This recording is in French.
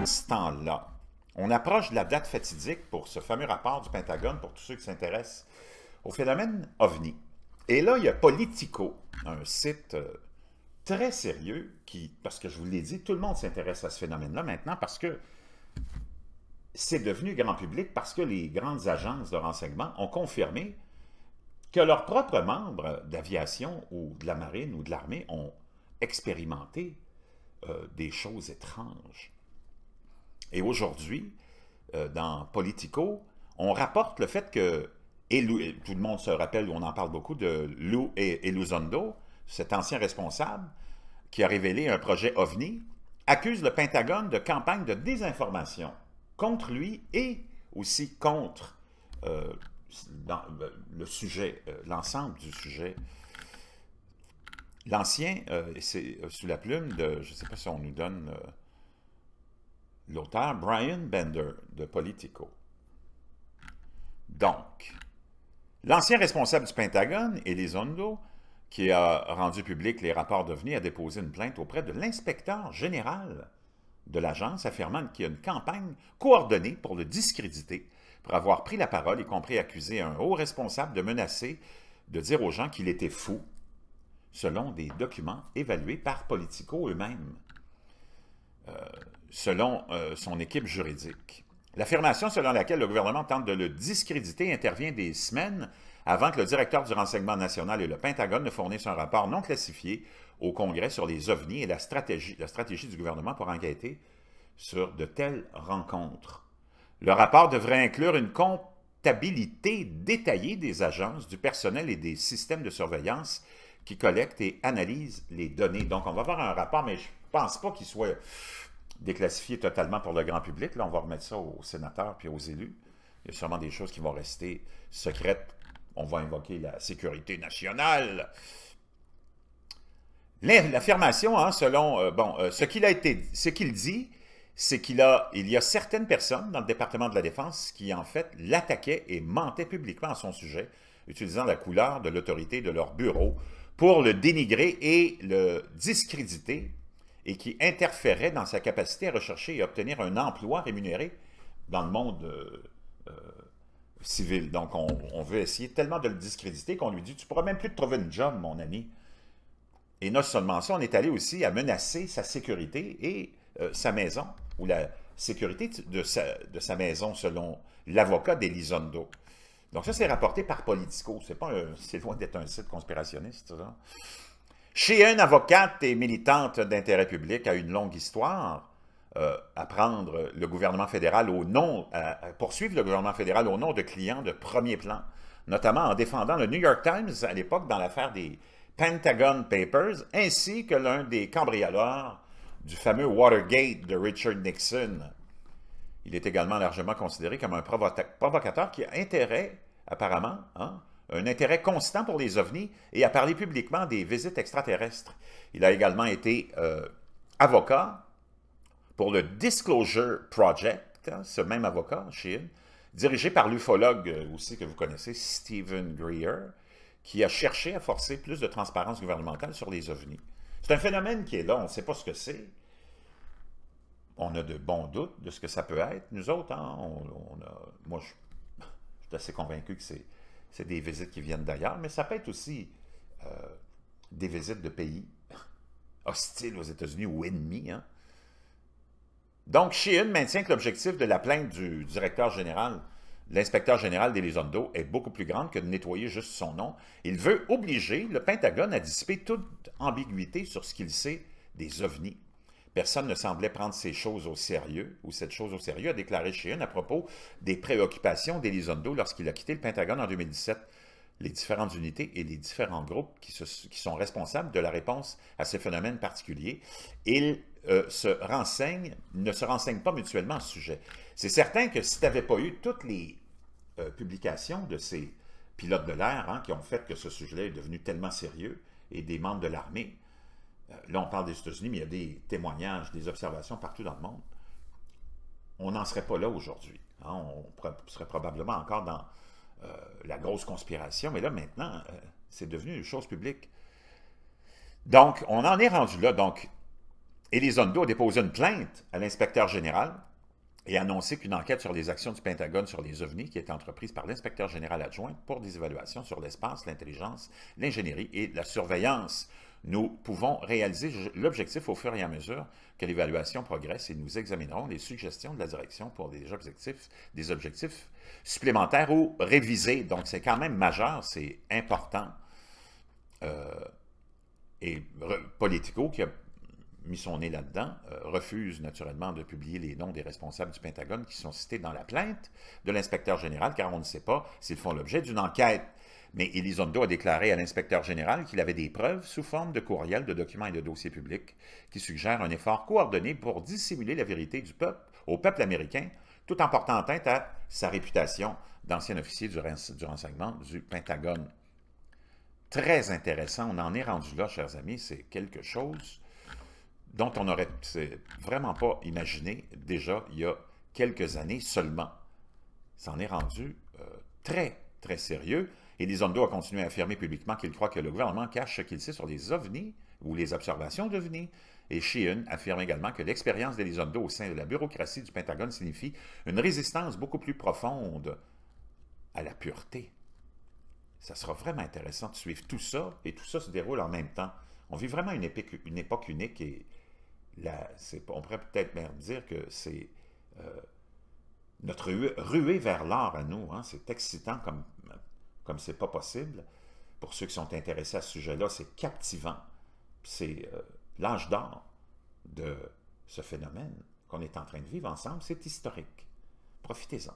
pendant ce temps-là, on approche de la date fatidique pour ce fameux rapport du Pentagone, pour tous ceux qui s'intéressent au phénomène OVNI. Et là, il y a Politico, un site très sérieux, parce que je vous l'ai dit, tout le monde s'intéresse à ce phénomène-là maintenant, parce que c'est devenu grand public, parce que les grandes agences de renseignement ont confirmé que leurs propres membres d'aviation ou de la marine ou de l'armée ont expérimenté des choses étranges. Et aujourd'hui, dans Politico, on rapporte le fait que, tout le monde se rappelle, on en parle beaucoup, de Lou Elizondo, cet ancien responsable qui a révélé un projet OVNI, accuse le Pentagone de campagne de désinformation contre lui et aussi contre le sujet, l'ensemble du sujet. L'ancien, c'est sous la plume de, je ne sais pas si on nous donne l'auteur, Brian Bender, de Politico. Donc, l'ancien responsable du Pentagone, Elizondo, qui a rendu public les rapports d'OVNI, a déposé une plainte auprès de l'inspecteur général de l'agence, affirmant qu'il y a une campagne coordonnée pour le discréditer, pour avoir pris la parole, y compris accusé un haut responsable de menacer, de dire aux gens qu'il était fou, selon des documents évalués par Politico eux-mêmes, selon son équipe juridique. L'affirmation selon laquelle le gouvernement tente de le discréditer intervient des semaines avant que le directeur du renseignement national et le Pentagone ne fournissent un rapport non classifié au Congrès sur les OVNI et la stratégie du gouvernement pour enquêter sur de telles rencontres. Le rapport devrait inclure une comptabilité détaillée des agences, du personnel et des systèmes de surveillance qui collectent et analysent les données. Donc, on va avoir un rapport, mais je ne pense pas qu'il soit déclassifié totalement pour le grand public. Là, on va remettre ça aux sénateurs puis aux élus. Il y a sûrement des choses qui vont rester secrètes. On va invoquer la sécurité nationale. L'affirmation, hein, selon ce qu'il dit, c'est qu'il y a certaines personnes dans le département de la Défense qui, en fait, l'attaquaient et mentaient publiquement à son sujet, utilisant la couleur de l'autorité de leur bureau pour le dénigrer et le discréditer, et qui interférait dans sa capacité à rechercher et obtenir un emploi rémunéré dans le monde civil. Donc, on veut essayer tellement de le discréditer qu'on lui dit « Tu ne pourras même plus te trouver une job, mon ami. » Et non seulement ça, on est allé aussi à menacer sa sécurité et sa maison, ou la sécurité de sa maison, selon l'avocat d'Elizondo. Donc ça, c'est rapporté par Politico. C'est loin d'être un site conspirationniste, ça. Sheehan, avocate et militante d'intérêt public, a une longue histoire à prendre le gouvernement fédéral à poursuivre le gouvernement fédéral au nom de clients de premier plan, notamment en défendant le New York Times à l'époque dans l'affaire des Pentagon Papers, ainsi que l'un des cambrioleurs du fameux Watergate de Richard Nixon. Il est également largement considéré comme un provocateur qui a intérêt, apparemment, un intérêt constant pour les OVNI et a parlé publiquement des visites extraterrestres. Il a également été avocat pour le Disclosure Project, ce même avocat, Sheehan, dirigé par l'ufologue aussi que vous connaissez, Stephen Greer, qui a cherché à forcer plus de transparence gouvernementale sur les OVNI. C'est un phénomène qui est là, on ne sait pas ce que c'est. On a de bons doutes de ce que ça peut être. Nous autres, hein, moi, je suis assez convaincu que c'est des visites qui viennent d'ailleurs, mais ça peut être aussi des visites de pays hostiles aux États-Unis ou ennemis. Hein. Donc, Sheehan maintient que l'objectif de la plainte du directeur général, l'inspecteur général d'Elizondo, est beaucoup plus grande que de nettoyer juste son nom. Il veut obliger le Pentagone à dissiper toute ambiguïté sur ce qu'il sait des OVNI. Personne ne semblait prendre ces choses au sérieux, ou cette chose au sérieux, a déclaré Sheehan à propos des préoccupations d'Elizondo lorsqu'il a quitté le Pentagone en 2017. Les différentes unités et les différents groupes qui sont responsables de la réponse à ces phénomènes particuliers, ils ne se renseignent pas mutuellement à ce sujet. C'est certain que si tu n'avais pas eu toutes les publications de ces pilotes de l'air qui ont fait que ce sujet-là est devenu tellement sérieux, et des membres de l'armée, là on parle des États-Unis, mais il y a des témoignages, des observations partout dans le monde, on n'en serait pas là aujourd'hui. Hein? On serait probablement encore dans la grosse conspiration, mais là maintenant, c'est devenu une chose publique. Donc, on en est rendu là. Donc, Elizondo a déposé une plainte à l'inspecteur général et a annoncé qu'une enquête sur les actions du Pentagone sur les OVNI, qui était entreprise par l'inspecteur général adjoint pour des évaluations sur l'espace, l'intelligence, l'ingénierie et la surveillance. Nous pouvons réaliser l'objectif au fur et à mesure que l'évaluation progresse et nous examinerons les suggestions de la direction pour des objectifs supplémentaires ou révisés. Donc, c'est quand même majeur, c'est important. Et Politico, qui a mis son nez là-dedans, refuse naturellement de publier les noms des responsables du Pentagone qui sont cités dans la plainte de l'inspecteur général, car on ne sait pas s'ils font l'objet d'une enquête. Mais Elizondo a déclaré à l'inspecteur général qu'il avait des preuves sous forme de courriels, de documents et de dossiers publics qui suggèrent un effort coordonné pour dissimuler la vérité au peuple américain, tout en portant atteinte à sa réputation d'ancien officier du renseignement du Pentagone. Très intéressant, on en est rendu là, chers amis, c'est quelque chose dont on n'aurait vraiment pas imaginé déjà il y a quelques années seulement. Ça en est rendu très, très sérieux. Elizondo a continué à affirmer publiquement qu'il croit que le gouvernement cache ce qu'il sait sur les OVNI ou les observations d'OVNI. Et Sheehan affirme également que l'expérience d'Elizondo au sein de la bureaucratie du Pentagone signifie une résistance beaucoup plus profonde à la pureté. Ça sera vraiment intéressant de suivre tout ça, et tout ça se déroule en même temps. On vit vraiment une époque unique, et on pourrait peut-être même dire que c'est notre ruée vers l'or à nous. Hein. C'est excitant comme c'est pas possible. Pour ceux qui sont intéressés à ce sujet-là, c'est captivant. C'est l'âge d'or de ce phénomène qu'on est en train de vivre ensemble. C'est historique. Profitez-en.